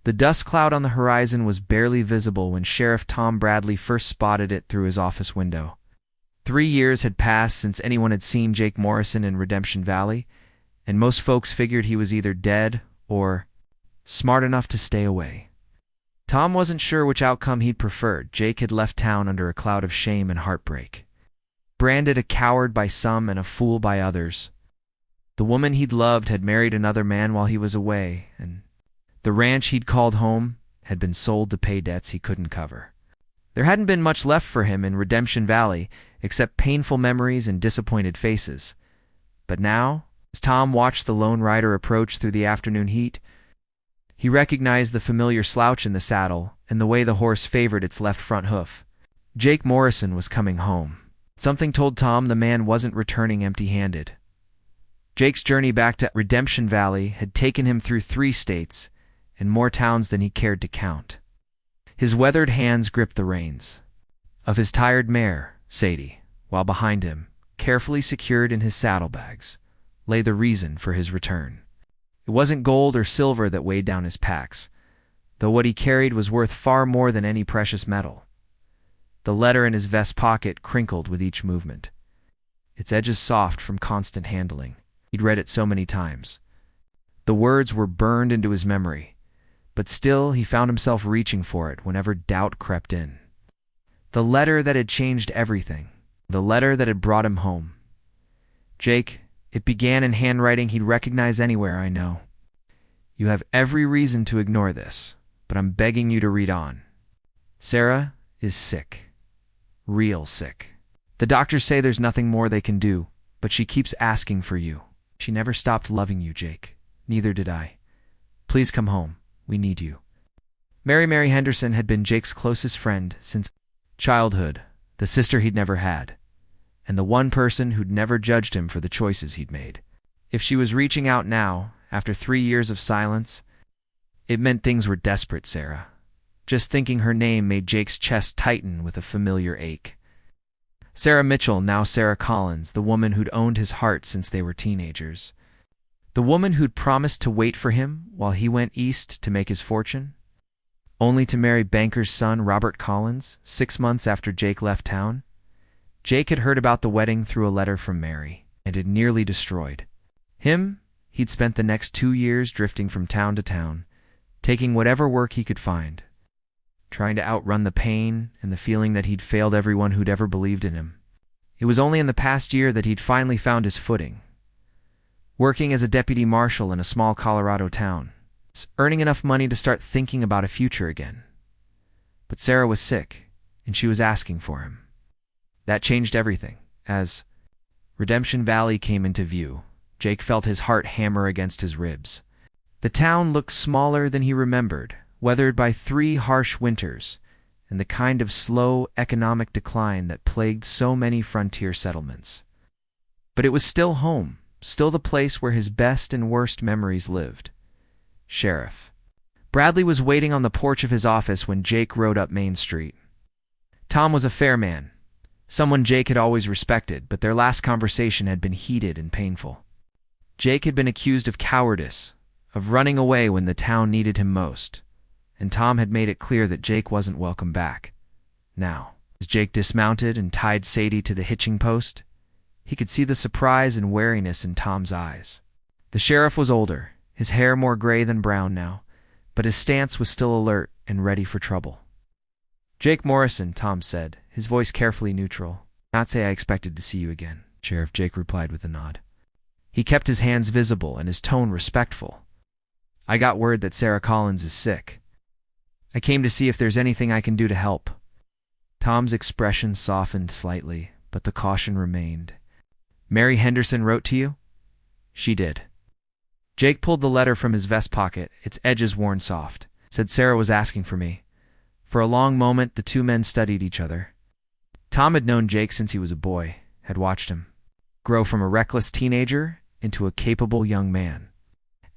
The dust cloud on the horizon was barely visible when Sheriff Tom Bradley first spotted it through his office window. 3 years had passed since anyone had seen Jake Morrison in Redemption Valley, and most folks figured he was either dead or smart enough to stay away. Tom wasn't sure which outcome he'd preferred. Jake had left town under a cloud of shame and heartbreak. Branded a coward by some and a fool by others. The woman he'd loved had married another man while he was away, and the ranch he'd called home had been sold to pay debts he couldn't cover. There hadn't been much left for him in Redemption Valley except painful memories and disappointed faces. But now, as Tom watched the lone rider approach through the afternoon heat, he recognized the familiar slouch in the saddle and the way the horse favored its left front hoof. Jake Morrison was coming home. Something told Tom the man wasn't returning empty-handed. Jake's journey back to Redemption Valley had taken him through 3 states and more towns than he cared to count. His weathered hands gripped the reins of his tired mare, Sadie, while behind him, carefully secured in his saddlebags, lay the reason for his return. It wasn't gold or silver that weighed down his packs, though what he carried was worth far more than any precious metal. The letter in his vest pocket crinkled with each movement, its edges soft from constant handling. He'd read it so many times. The words were burned into his memory, but still he found himself reaching for it whenever doubt crept in. The letter that had changed everything. The letter that had brought him home. Jake, it began in handwriting he'd recognize anywhere, I know. You have every reason to ignore this, but I'm begging you to read on. Sarah is sick. Real sick. The doctors say there's nothing more they can do, but she keeps asking for you. She never stopped loving you, Jake. Neither did I. Please come home. We need you. Mary Henderson had been Jake's closest friend since childhood, the sister he'd never had, and the one person who'd never judged him for the choices he'd made. If she was reaching out now, after 3 years of silence, it meant things were desperate, Sarah. Just thinking her name made Jake's chest tighten with a familiar ache. Sarah Mitchell, now Sarah Collins, the woman who'd owned his heart since they were teenagers. The woman who'd promised to wait for him while he went east to make his fortune, only to marry banker's son Robert Collins 6 months after Jake left town. Jake had heard about the wedding through a letter from Mary, and had nearly destroyed him. He'd spent the next 2 years drifting from town to town, taking whatever work he could find, trying to outrun the pain and the feeling that he'd failed everyone who'd ever believed in him. It was only in the past year that he'd finally found his footing, working as a deputy marshal in a small Colorado town, earning enough money to start thinking about a future again. But Sarah was sick, and she was asking for him. That changed everything. As Redemption Valley came into view, Jake felt his heart hammer against his ribs. The town looked smaller than he remembered, weathered by 3 harsh winters and the kind of slow economic decline that plagued so many frontier settlements. But it was still home, still the place where his best and worst memories lived. Sheriff Bradley was waiting on the porch of his office when Jake rode up Main Street. Tom was a fair man, someone Jake had always respected, but their last conversation had been heated and painful. Jake had been accused of cowardice, of running away when the town needed him most, and Tom had made it clear that Jake wasn't welcome back. Now, as Jake dismounted and tied Sadie to the hitching post, he could see the surprise and wariness in Tom's eyes. The sheriff was older, his hair more gray than brown now, but his stance was still alert and ready for trouble. Jake Morrison, Tom said, his voice carefully neutral. Not say I expected to see you again, Sheriff Jake replied with a nod. He kept his hands visible and his tone respectful. I got word that Sarah Collins is sick. I came to see if there's anything I can do to help. Tom's expression softened slightly, but the caution remained. Mary Henderson wrote to you? She did. Jake pulled the letter from his vest pocket, its edges worn soft. Said Sarah was asking for me. For a long moment, the two men studied each other. Tom had known Jake since he was a boy, had watched him grow from a reckless teenager into a capable young man,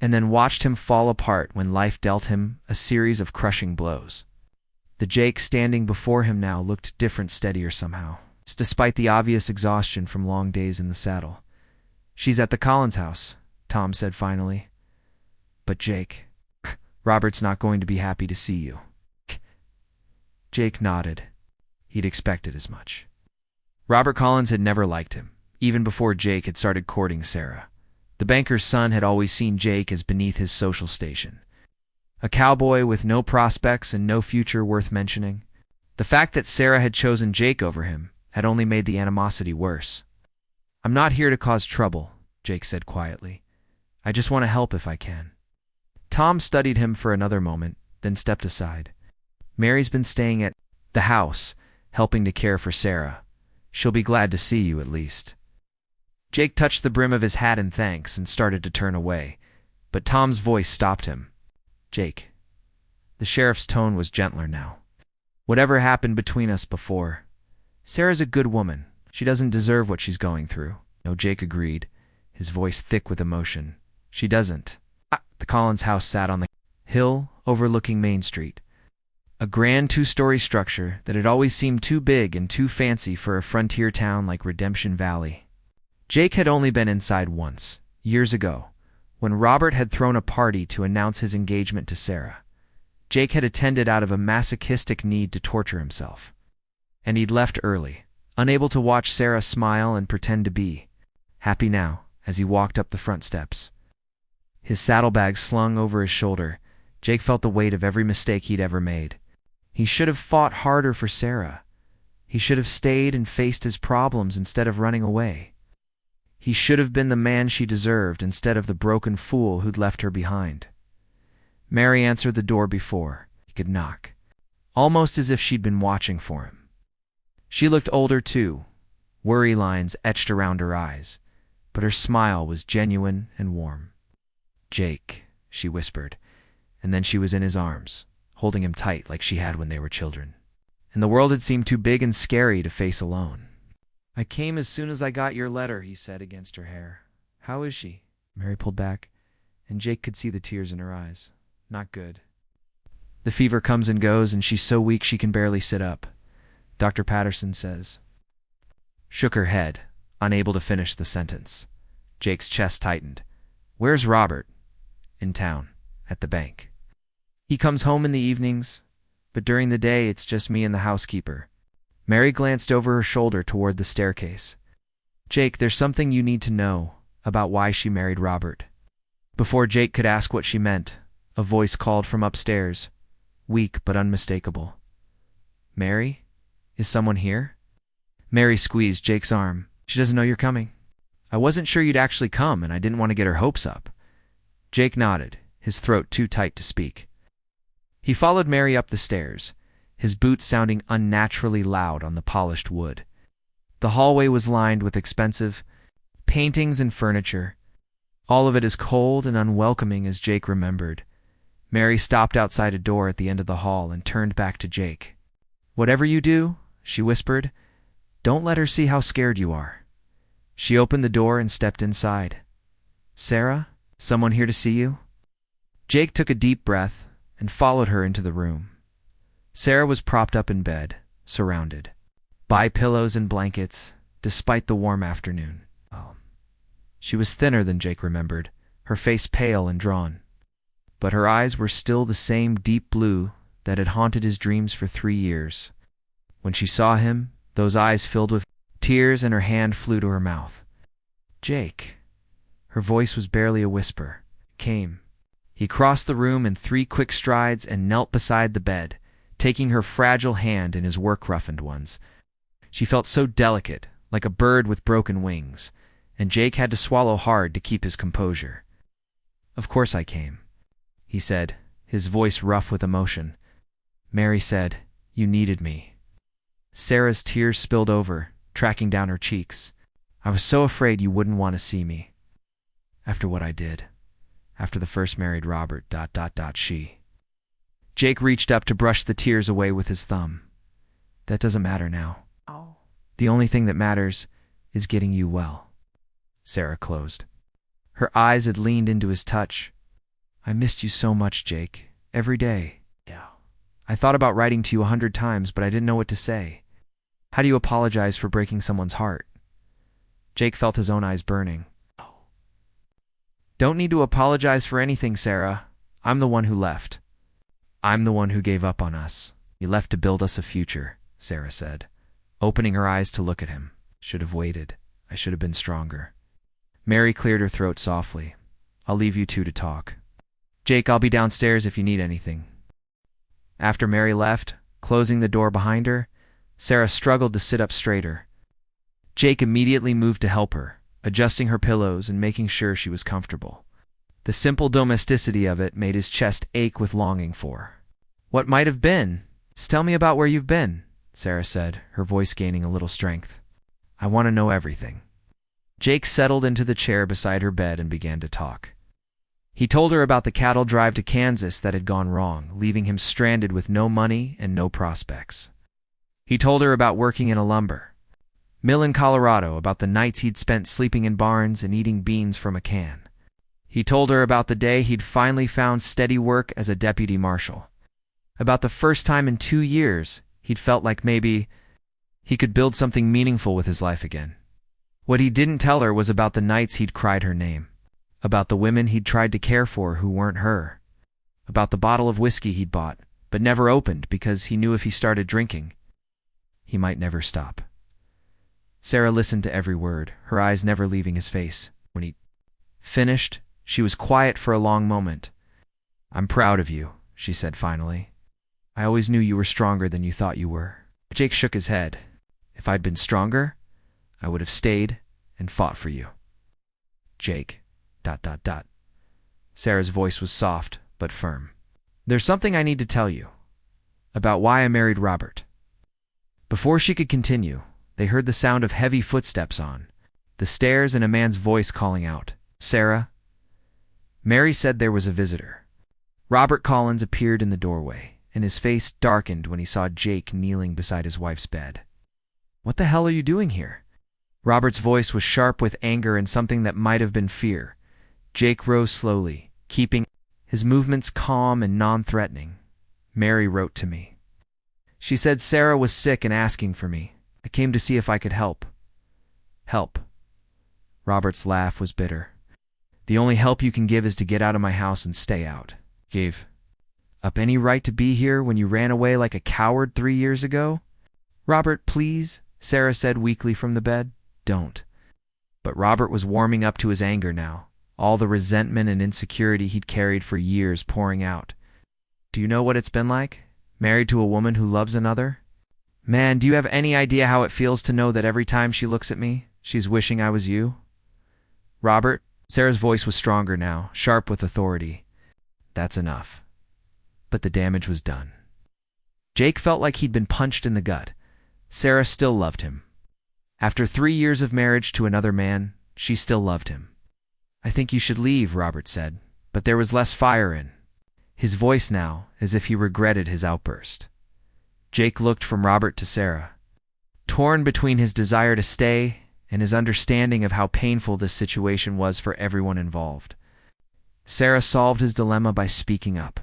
and then watched him fall apart when life dealt him a series of crushing blows. The Jake standing before him now looked different, steadier somehow, despite the obvious exhaustion from long days in the saddle. She's at the Collins house, Tom said finally. But Jake, Robert's not going to be happy to see you." Jake nodded. He'd expected as much. Robert Collins had never liked him, even before Jake had started courting Sarah. The banker's son had always seen Jake as beneath his social station. A cowboy with no prospects and no future worth mentioning. The fact that Sarah had chosen Jake over him had only made the animosity worse. "I'm not here to cause trouble," Jake said quietly. "I just want to help if I can." Tom studied him for another moment, then stepped aside. "Mary's been staying at the house, helping to care for Sarah. She'll be glad to see you at least." Jake touched the brim of his hat in thanks and started to turn away, but Tom's voice stopped him. "Jake." The sheriff's tone was gentler now. "Whatever happened between us before, Sarah's a good woman. She doesn't deserve what she's going through." "No," Jake agreed, his voice thick with emotion. "She doesn't." The Collins house sat on the hill overlooking Main Street. A grand two-story structure that had always seemed too big and too fancy for a frontier town like Redemption Valley. Jake had only been inside once, years ago, when Robert had thrown a party to announce his engagement to Sarah. Jake had attended out of a masochistic need to torture himself. And he'd left early, unable to watch Sarah smile and pretend to be happy now as he walked up the front steps. His saddlebag slung over his shoulder, Jake felt the weight of every mistake he'd ever made. He should have fought harder for Sarah. He should have stayed and faced his problems instead of running away. He should have been the man she deserved instead of the broken fool who'd left her behind. Mary answered the door before he could knock, almost as if she'd been watching for him. She looked older too, worry lines etched around her eyes, but her smile was genuine and warm. "Jake," she whispered, and then she was in his arms, holding him tight like she had when they were children. And the world had seemed too big and scary to face alone. "I came as soon as I got your letter," he said against her hair. "How is she?" Mary pulled back, and Jake could see the tears in her eyes. "Not good. The fever comes and goes, and she's so weak she can barely sit up. Dr. Patterson says." Shook her head, unable to finish the sentence. Jake's chest tightened. "Where's Robert?" "In town, at the bank. He comes home in the evenings, but during the day it's just me and the housekeeper." Mary glanced over her shoulder toward the staircase. "Jake, there's something you need to know about why she married Robert." Before Jake could ask what she meant, a voice called from upstairs, weak but unmistakable. "Mary? Is someone here?" Mary squeezed Jake's arm. "She doesn't know you're coming. I wasn't sure you'd actually come, and I didn't want to get her hopes up." Jake nodded, his throat too tight to speak. He followed Mary up the stairs, his boots sounding unnaturally loud on the polished wood. The hallway was lined with expensive paintings and furniture, all of it as cold and unwelcoming as Jake remembered. Mary stopped outside a door at the end of the hall and turned back to Jake. "Whatever you do," she whispered, "don't let her see how scared you are." She opened the door and stepped inside. "Sarah, someone here to see you?" Jake took a deep breath and followed her into the room. Sarah was propped up in bed, surrounded by pillows and blankets, despite the warm afternoon. She was thinner than Jake remembered, her face pale and drawn. But her eyes were still the same deep blue that had haunted his dreams for 3 years. When she saw him, those eyes filled with tears and her hand flew to her mouth. "Jake." Her voice was barely a whisper. "Came." He crossed the room in 3 quick strides and knelt beside the bed, taking her fragile hand in his work-roughened ones. She felt so delicate, like a bird with broken wings, and Jake had to swallow hard to keep his composure. "Of course I came," he said, his voice rough with emotion. "Mary said you needed me." Sarah's tears spilled over, tracking down her cheeks. "I was so afraid you wouldn't want to see me. After what I did. After the first married Robert, ... she." Jake reached up to brush the tears away with his thumb. "That doesn't matter now. The only thing that matters is getting you well." Sarah closed. Her eyes had leaned into his touch. "I missed you so much, Jake. Every day. Yeah. I thought about writing to you 100 times, but I didn't know what to say. How do you apologize for breaking someone's heart?" Jake felt his own eyes burning. "Don't need to apologize for anything, Sarah. I'm the one who left." I'm the one who gave up on us. You left to build us a future, Sarah said, opening her eyes to look at him. Should have waited. I should have been stronger. Mary cleared her throat softly. I'll leave you two to talk. Jake, I'll be downstairs if you need anything. After Mary left, closing the door behind her, Sarah struggled to sit up straighter. Jake immediately moved to help her, adjusting her pillows and making sure she was comfortable. The simple domesticity of it made his chest ache with longing for her. What might have been? Tell me about where you've been, Sarah said, her voice gaining a little strength. I want to know everything. Jake settled into the chair beside her bed and began to talk. He told her about the cattle drive to Kansas that had gone wrong, leaving him stranded with no money and no prospects. He told her about working in a lumber mill in Colorado, about the nights he'd spent sleeping in barns and eating beans from a can. He told her about the day he'd finally found steady work as a deputy marshal. About the first time in 2 years he'd felt like maybe he could build something meaningful with his life again. What he didn't tell her was about the nights he'd cried her name, about the women he'd tried to care for who weren't her, about the bottle of whiskey he'd bought but never opened because he knew if he started drinking, he might never stop. Sarah listened to every word, her eyes never leaving his face. When he finished, she was quiet for a long moment. I'm proud of you, she said finally. I always knew you were stronger than you thought you were. Jake shook his head. If I'd been stronger, I would have stayed and fought for you. Jake, ... Sarah's voice was soft but firm. There's something I need to tell you about why I married Robert. Before she could continue, they heard the sound of heavy footsteps on the stairs and a man's voice calling out, Sarah? Mary said there was a visitor. Robert Collins appeared in the doorway, and his face darkened when he saw Jake kneeling beside his wife's bed. What the hell are you doing here? Robert's voice was sharp with anger and something that might have been fear. Jake rose slowly, keeping his movements calm and non-threatening. Mary wrote to me. She said Sarah was sick and asking for me. I came to see if I could help. Help. Robert's laugh was bitter. The only help you can give is to get out of my house and stay out. Gave up any right to be here when you ran away like a coward 3 years ago? Robert, please, Sarah said weakly from the bed. Don't. But Robert was warming up to his anger now, all the resentment and insecurity he'd carried for years pouring out. Do you know what it's been like? Married to a woman who loves another? Man, do you have any idea how it feels to know that every time she looks at me, she's wishing I was you? Robert, Sarah's voice was stronger now, sharp with authority. That's enough. But the damage was done. Jake felt like he'd been punched in the gut. Sarah still loved him. After 3 years of marriage to another man, she still loved him. I think you should leave, Robert said, but there was less fire in his voice now, as if he regretted his outburst. Jake looked from Robert to Sarah, torn between his desire to stay and his understanding of how painful this situation was for everyone involved. Sarah solved his dilemma by speaking up.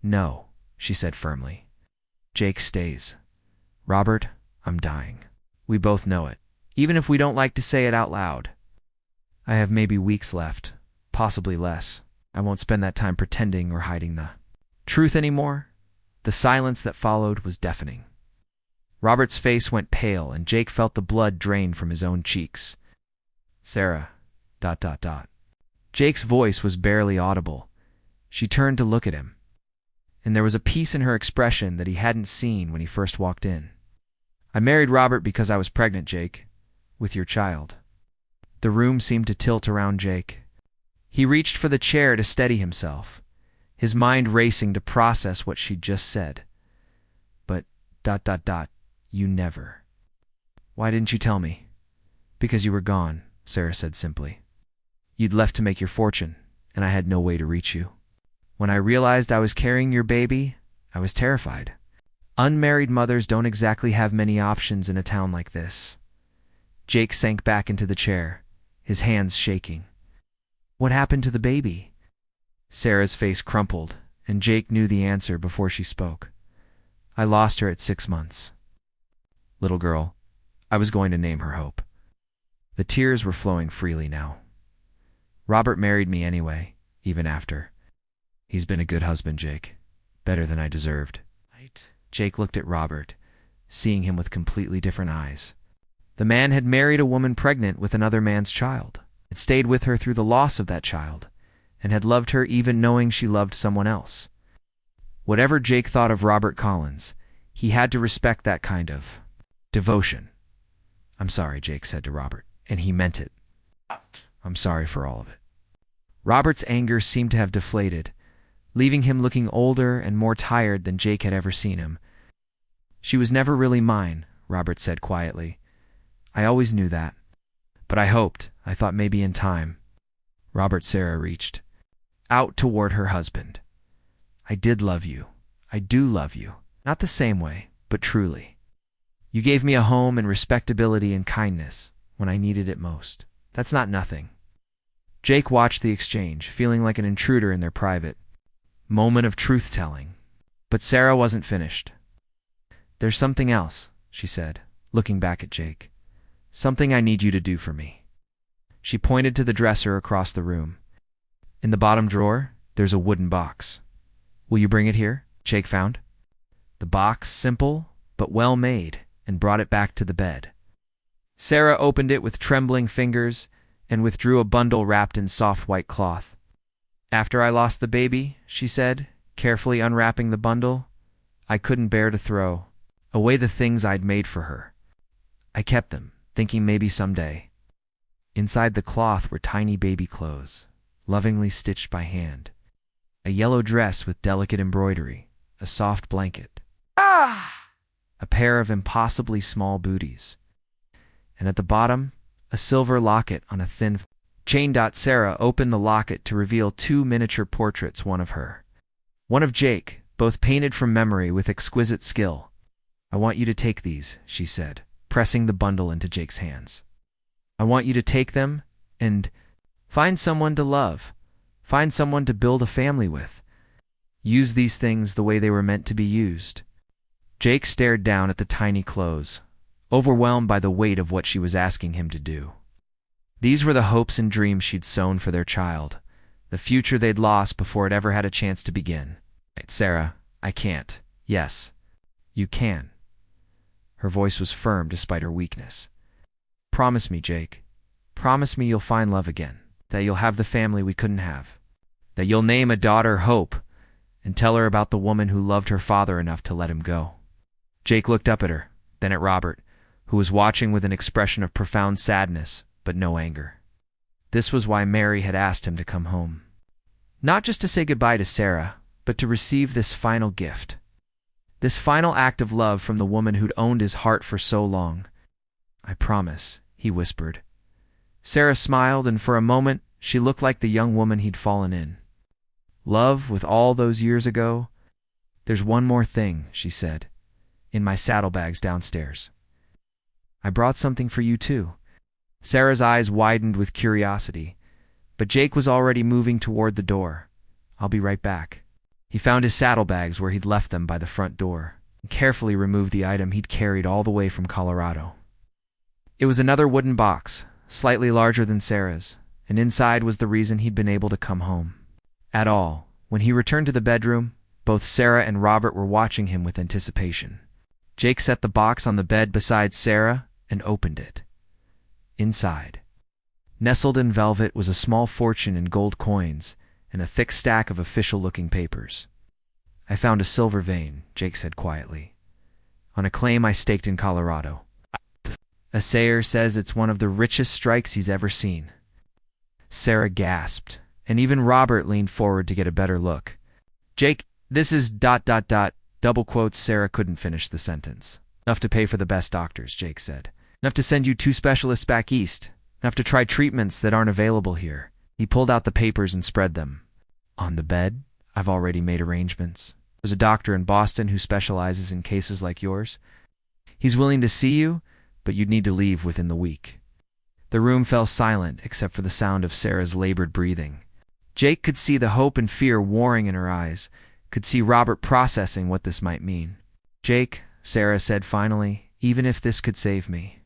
No, she said firmly. Jake stays. Robert, I'm dying. We both know it, even if we don't like to say it out loud. I have maybe weeks left, possibly less. I won't spend that time pretending or hiding the truth anymore. The silence that followed was deafening. Robert's face went pale, and Jake felt the blood drain from his own cheeks. Sarah, ... Jake's voice was barely audible. She turned to look at him, and there was a peace in her expression that he hadn't seen when he first walked in. I married Robert because I was pregnant, Jake, with your child. The room seemed to tilt around Jake. He reached for the chair to steady himself, his mind racing to process what she'd just said. But ... you never. Why didn't you tell me? Because you were gone, Sarah said simply. You'd left to make your fortune, and I had no way to reach you. When I realized I was carrying your baby, I was terrified. Unmarried mothers don't exactly have many options in a town like this. Jake sank back into the chair, his hands shaking. What happened to the baby? Sarah's face crumpled, and Jake knew the answer before she spoke. I lost her at 6 months. Little girl, I was going to name her Hope. The tears were flowing freely now. Robert married me anyway, even after. He's been a good husband, Jake. Better than I deserved. Jake looked at Robert, seeing him with completely different eyes. The man had married a woman pregnant with another man's child, had stayed with her through the loss of that child, and had loved her even knowing she loved someone else. Whatever Jake thought of Robert Collins, he had to respect that kind of devotion. "I'm sorry," Jake said to Robert, and he meant it. "I'm sorry for all of it." Robert's anger seemed to have deflated, leaving him looking older and more tired than Jake had ever seen him. "She was never really mine," Robert said quietly. "I always knew that. But I thought maybe in time." Sarah reached out toward her husband. "I did love you. I do love you. Not the same way, but truly. You gave me a home and respectability and kindness when I needed it most. That's not nothing." Jake watched the exchange, feeling like an intruder in their private moment of truth-telling. But Sarah wasn't finished. "There's something else," she said, looking back at Jake. "Something I need you to do for me." She pointed to the dresser across the room. "In the bottom drawer, there's a wooden box. Will you bring it here?" Jake found the box, simple but well made, and brought it back to the bed. Sarah opened it with trembling fingers and withdrew a bundle wrapped in soft white cloth. "After I lost the baby," she said, carefully unwrapping the bundle, "I couldn't bear to throw away the things I'd made for her. I kept them, thinking maybe someday." Inside the cloth were tiny baby clothes, lovingly stitched by hand, a yellow dress with delicate embroidery, a soft blanket, a pair of impossibly small booties, and at the bottom, a silver locket on a thin chain. Sarah opened the locket to reveal 2 miniature portraits, one of her, one of Jake, both painted from memory with exquisite skill. "I want you to take these," she said, pressing the bundle into Jake's hands. "I want you to take them and find someone to love, find someone to build a family with. Use these things the way they were meant to be used." Jake stared down at the tiny clothes, overwhelmed by the weight of what she was asking him to do. These were the hopes and dreams she'd sown for their child, the future they'd lost before it ever had a chance to begin. "Sarah, I can't." "Yes, you can." Her voice was firm despite her weakness. "Promise me, Jake. Promise me you'll find love again, that you'll have the family we couldn't have, that you'll name a daughter Hope and tell her about the woman who loved her father enough to let him go." Jake looked up at her, then at Robert, who was watching with an expression of profound sadness, but no anger. This was why Mary had asked him to come home. Not just to say goodbye to Sarah, but to receive this final gift. This final act of love from the woman who'd owned his heart for so long. "I promise," he whispered. Sarah smiled, and for a moment she looked like the young woman he'd fallen in love with all those years ago. "There's one more thing," she said, "in my saddlebags downstairs. I brought something for you too." Sarah's eyes widened with curiosity, but Jake was already moving toward the door. "I'll be right back." He found his saddlebags where he'd left them by the front door, and carefully removed the item he'd carried all the way from Colorado. It was another wooden box, slightly larger than Sarah's, and inside was the reason he'd been able to come home at all. When he returned to the bedroom, both Sarah and Robert were watching him with anticipation. Jake set the box on the bed beside Sarah and opened it. Inside, nestled in velvet, was a small fortune in gold coins and a thick stack of official-looking papers. "I found a silver vein," Jake said quietly, "on a claim I staked in Colorado. A sayer says it's one of the richest strikes he's ever seen." Sarah gasped, and even Robert leaned forward to get a better look. "Jake, this is ... double quotes." Sarah couldn't finish the sentence. "Enough to pay for the best doctors," Jake said. "Enough to send you 2 specialists back east. Enough to try treatments that aren't available here." He pulled out the papers and spread them. "On the bed, I've already made arrangements. There's a doctor in Boston who specializes in cases like yours. He's willing to see you, but you'd need to leave within the week." The room fell silent except for the sound of Sarah's labored breathing. Jake could see the hope and fear warring in her eyes, could see Robert processing what this might mean. "Jake," Sarah said finally, "even if this could save me,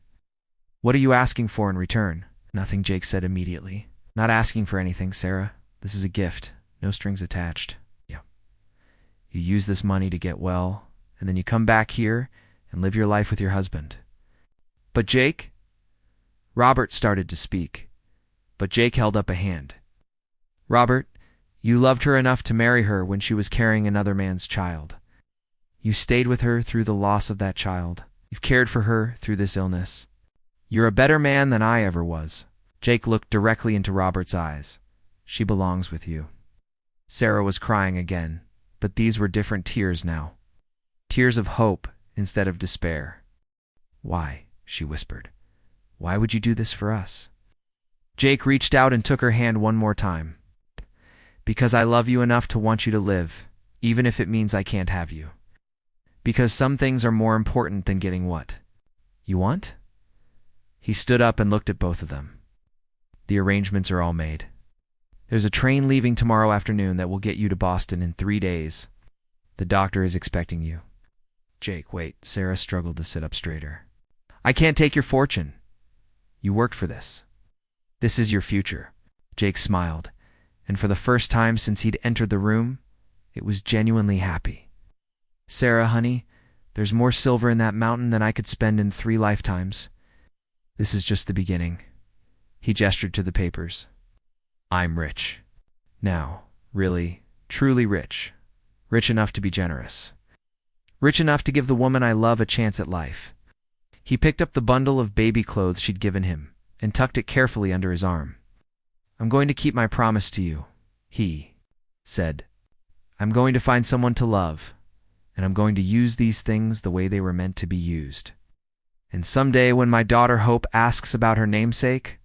what are you asking for in return?" "Nothing," Jake said immediately. "Not asking for anything, Sarah. This is a gift. No strings attached." "Yeah. You use this money to get well, and then you come back here and live your life with your husband. But Jake? Robert started to speak, but Jake held up a hand. Robert, you loved her enough to marry her when she was carrying another man's child. You stayed with her through the loss of that child. You've cared for her through this illness. You're a better man than I ever was. Jake looked directly into Robert's eyes. She belongs with you. Sarah was crying again, but these were different tears now. Tears of hope instead of despair. Why? She whispered. Why would you do this for us? Jake reached out and took her hand one more time. Because I love you enough to want you to live, even if it means I can't have you. Because some things are more important than getting what you want? He stood up and looked at both of them. The arrangements are all made. There's a train leaving tomorrow afternoon that will get you to Boston in 3 days. The doctor is expecting you. Jake, wait. Sarah struggled to sit up straighter. I can't take your fortune. You worked for this. This is your future. Jake smiled, and for the first time since he'd entered the room, it was genuinely happy. Sarah, honey, there's more silver in that mountain than I could spend in 3 lifetimes. This is just the beginning. He gestured to the papers. I'm rich. Now, really, truly rich. Rich enough to be generous. Rich enough to give the woman I love a chance at life. He picked up the bundle of baby clothes she'd given him and tucked it carefully under his arm. I'm going to keep my promise to you, he said. I'm going to find someone to love, and I'm going to use these things the way they were meant to be used. And someday when my daughter Hope asks about her namesake,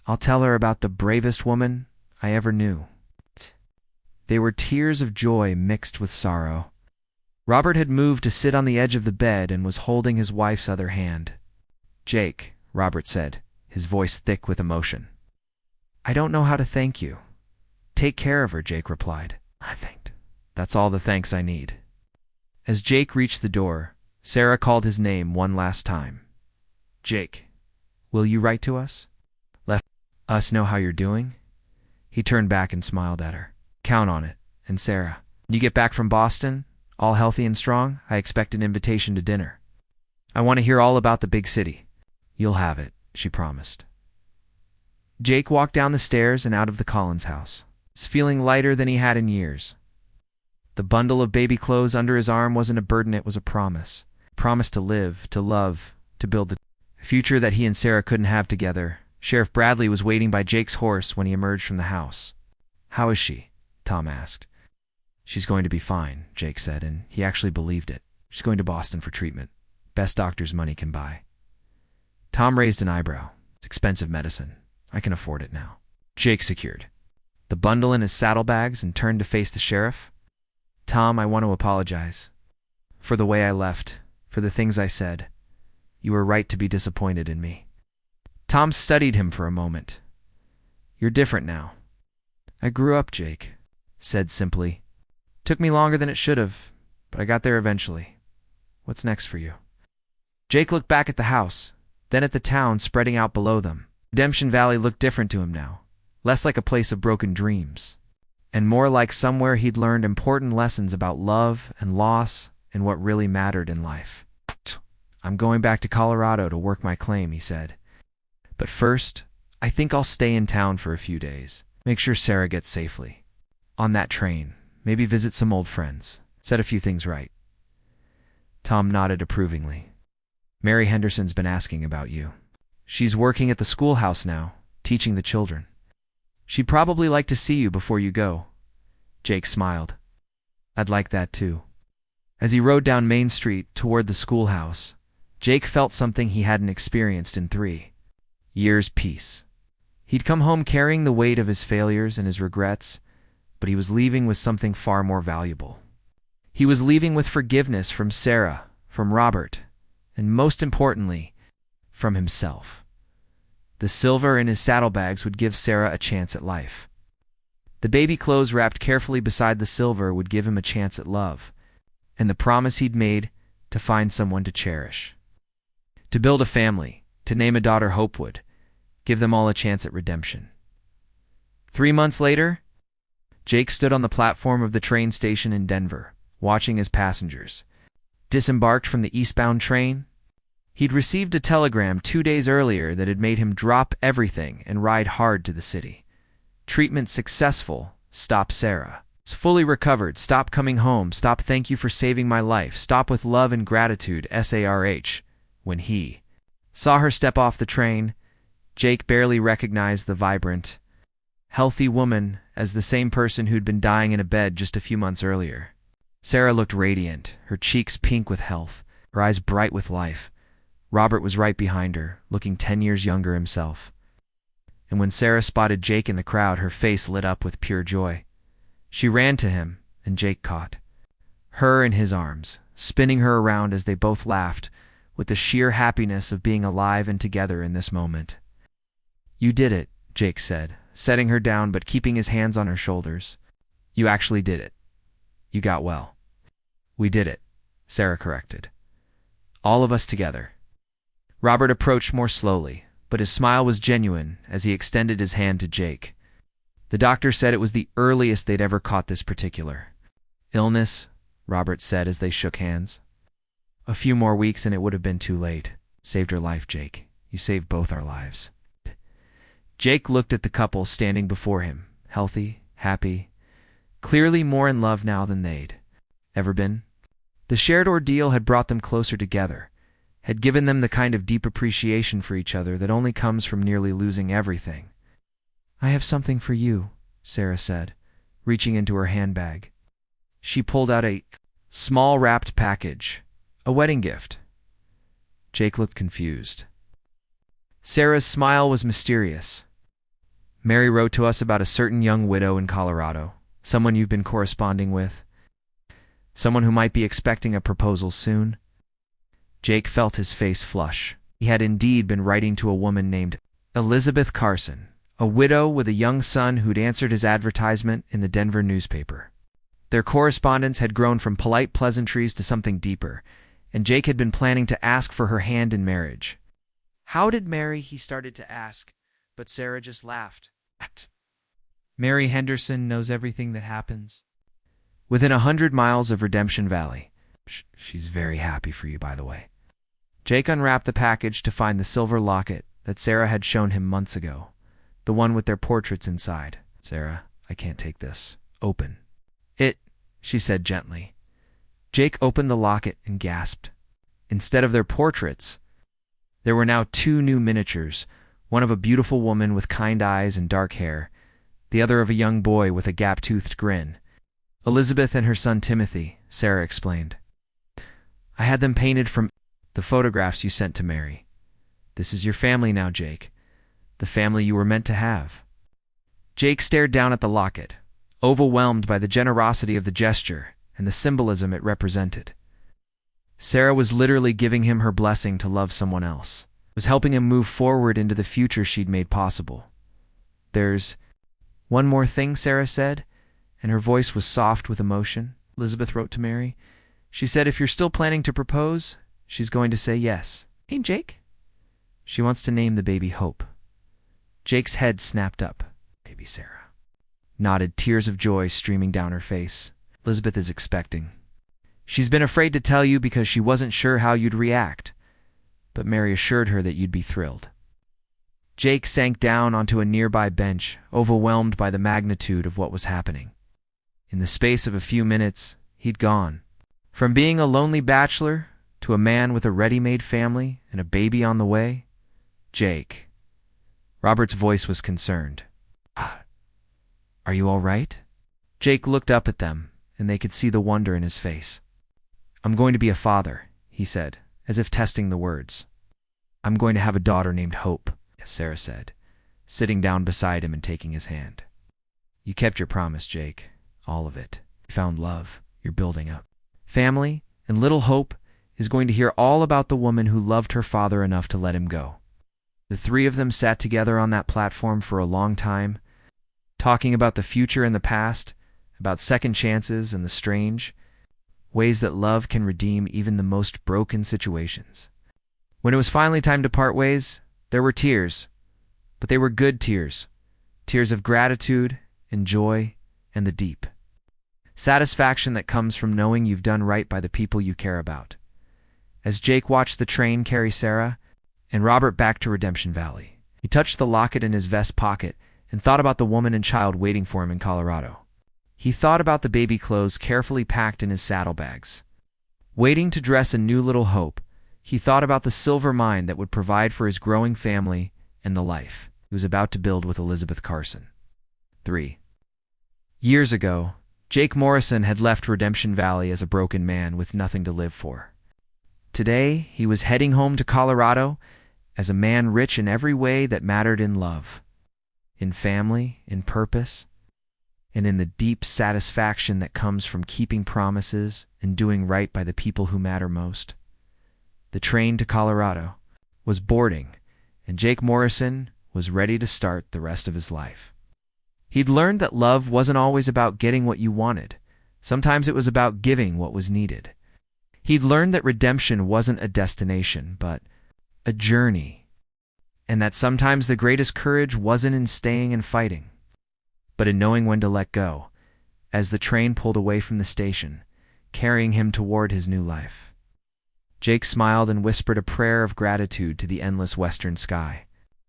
I'll tell her about the bravest woman I ever knew. They were tears of joy mixed with sorrow. Robert had moved to sit on the edge of the bed and was holding his wife's other hand. Jake, Robert said, his voice thick with emotion. I don't know how to thank you. Take care of her, Jake replied. I thanked. That's all the thanks I need. As Jake reached the door, Sarah called his name one last time. Jake, will you write to us? Let us know how you're doing? He turned back and smiled at her. Count on it. And Sarah, when you get back from Boston, all healthy and strong, I expect an invitation to dinner. I want to hear all about the big city. You'll have it, she promised. Jake walked down the stairs and out of the Collins house, feeling lighter than he had in years. The bundle of baby clothes under his arm wasn't a burden, it was a promise. A promise to live, to love, to build the future that he and Sarah couldn't have together. Sheriff Bradley was waiting by Jake's horse when he emerged from the house. How is she? Tom asked. She's going to be fine, Jake said, and he actually believed it. She's going to Boston for treatment. Best doctors money can buy. Tom raised an eyebrow. It's expensive medicine. I can afford it now. Jake secured the bundle in his saddlebags and turned to face the sheriff. Tom, I want to apologize. For the way I left, for the things I said. You were right to be disappointed in me. Tom studied him for a moment. You're different now. I grew up, Jake said simply. Took me longer than it should have, but I got there eventually. What's next for you? Jake looked back at the house, then at the town spreading out below them. Redemption Valley looked different to him now, less like a place of broken dreams, and more like somewhere he'd learned important lessons about love and loss and what really mattered in life. I'm going back to Colorado to work my claim, he said. But first, I think I'll stay in town for a few days. Make sure Sarah gets safely. On that train, maybe visit some old friends. Set a few things right. Tom nodded approvingly. Mary Henderson's been asking about you. She's working at the schoolhouse now, teaching the children. She'd probably like to see you before you go. Jake smiled. I'd like that too. As he rode down Main Street toward the schoolhouse, Jake felt something he hadn't experienced in 3 years' peace. He'd come home carrying the weight of his failures and his regrets, but he was leaving with something far more valuable. He was leaving with forgiveness from Sarah, from Robert, and most importantly, from himself. The silver in his saddlebags would give Sarah a chance at life. The baby clothes wrapped carefully beside the silver would give him a chance at love, and the promise he'd made to find someone to cherish. To build a family, to name a daughter Hopewood, give them all a chance at redemption. 3 months later, Jake stood on the platform of the train station in Denver, watching as passengers disembarked from the eastbound train. He'd received a telegram 2 days earlier that had made him drop everything and ride hard to the city. Treatment successful. Stop Sarah. It's fully recovered. Stop coming home. Stop. Thank you for saving my life. Stop with love and gratitude. SARH. When he saw her step off the train, Jake barely recognized the vibrant, healthy woman as the same person who'd been dying in a bed just a few months earlier. Sarah looked radiant, her cheeks pink with health, her eyes bright with life. Robert was right behind her, looking 10 years younger himself. And when Sarah spotted Jake in the crowd, her face lit up with pure joy. She ran to him, and Jake caught her in his arms, spinning her around as they both laughed with the sheer happiness of being alive and together in this moment. "You did it," Jake said, setting her down but keeping his hands on her shoulders. "You actually did it. You got well." "We did it," Sarah corrected. "All of us together." Robert approached more slowly, but his smile was genuine as he extended his hand to Jake. The doctor said it was the earliest they'd ever caught this particular illness, Robert said as they shook hands. "A few more weeks and it would have been too late." "Saved her life, Jake. You saved both our lives." Jake looked at the couple standing before him, healthy, happy, clearly more in love now than they'd ever been. The shared ordeal had brought them closer together, had given them the kind of deep appreciation for each other that only comes from nearly losing everything. "I have something for you," Sarah said, reaching into her handbag. She pulled out a small wrapped package, a wedding gift. Jake looked confused. Sarah's smile was mysterious. "Mary wrote to us about a certain young widow in Colorado, someone you've been corresponding with, someone who might be expecting a proposal soon." Jake felt his face flush. He had indeed been writing to a woman named Elizabeth Carson, a widow with a young son who'd answered his advertisement in the Denver newspaper. Their correspondence had grown from polite pleasantries to something deeper, and Jake had been planning to ask for her hand in marriage. "How did Mary?" he started to ask, but Sarah just laughed. "Mary Henderson knows everything that happens within 100 miles of Redemption Valley. She's very happy for you, by the way." Jake unwrapped the package to find the silver locket that Sarah had shown him months ago, the one with their portraits inside. "Sarah, I can't take this. Open it," she said gently. Jake opened the locket and gasped. Instead of their portraits, there were now 2 new miniatures, one of a beautiful woman with kind eyes and dark hair, the other of a young boy with a gap-toothed grin. "Elizabeth and her son Timothy," Sarah explained. "I had them painted from the photographs you sent to Mary. This is your family now, Jake. The family you were meant to have." Jake stared down at the locket, overwhelmed by the generosity of the gesture and the symbolism it represented. Sarah was literally giving him her blessing to love someone else, was helping him move forward into the future she'd made possible. "There's one more thing," Sarah said, and her voice was soft with emotion. "Elizabeth wrote to Mary. She said if you're still planning to propose, she's going to say yes." "Hey, Jake?" "She wants to name the baby Hope." Jake's head snapped up. "Baby Sarah." Nodded, tears of joy streaming down her face. "Elizabeth is expecting. She's been afraid to tell you because she wasn't sure how you'd react, but Mary assured her that you'd be thrilled." Jake sank down onto a nearby bench, overwhelmed by the magnitude of what was happening. In the space of a few minutes, he'd gone from being a lonely bachelor to a man with a ready-made family and a baby on the way. "Jake." Robert's voice was concerned. "Are you all right?" Jake looked up at them, and they could see the wonder in his face. "I'm going to be a father," he said, as if testing the words. "I'm going to have a daughter named Hope," Sarah said, sitting down beside him and taking his hand. "You kept your promise, Jake. All of it. You found love. You're building up family, and little Hope is going to hear all about the woman who loved her father enough to let him go." The 3 of them sat together on that platform for a long time, talking about the future and the past, about second chances and the strange ways that love can redeem even the most broken situations. When it was finally time to part ways, there were tears, but they were good tears, tears of gratitude and joy and the deep satisfaction that comes from knowing you've done right by the people you care about. As Jake watched the train carry Sarah and Robert back to Redemption Valley, he touched the locket in his vest pocket and thought about the woman and child waiting for him in Colorado. He thought about the baby clothes carefully packed in his saddlebags. Waiting to dress a new little hope, he thought about the silver mine that would provide for his growing family and the life he was about to build with Elizabeth Carson. 3 years ago, Jake Morrison had left Redemption Valley as a broken man with nothing to live for. Today, he was heading home to Colorado as a man rich in every way that mattered in love, in family, in purpose, and in the deep satisfaction that comes from keeping promises and doing right by the people who matter most. The train to Colorado was boarding, and Jake Morrison was ready to start the rest of his life. He'd learned that love wasn't always about getting what you wanted. Sometimes it was about giving what was needed. He'd learned that redemption wasn't a destination, but a journey, and that sometimes the greatest courage wasn't in staying and fighting, but in knowing when to let go, as the train pulled away from the station, carrying him toward his new life. Jake smiled and whispered a prayer of gratitude to the endless western sky.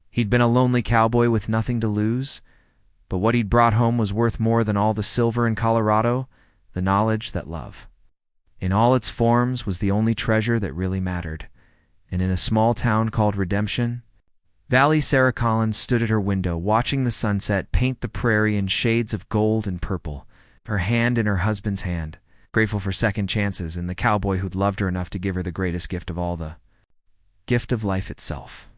He'd been a lonely cowboy with nothing to lose, but what he'd brought home was worth more than all the silver in Colorado, the knowledge that love, in all its forms, was the only treasure that really mattered. And in a small town called Redemption Valley, Sarah Collins stood at her window, watching the sunset paint the prairie in shades of gold and purple, her hand in her husband's hand, grateful for second chances and the cowboy who'd loved her enough to give her the greatest gift of all, the gift of life itself.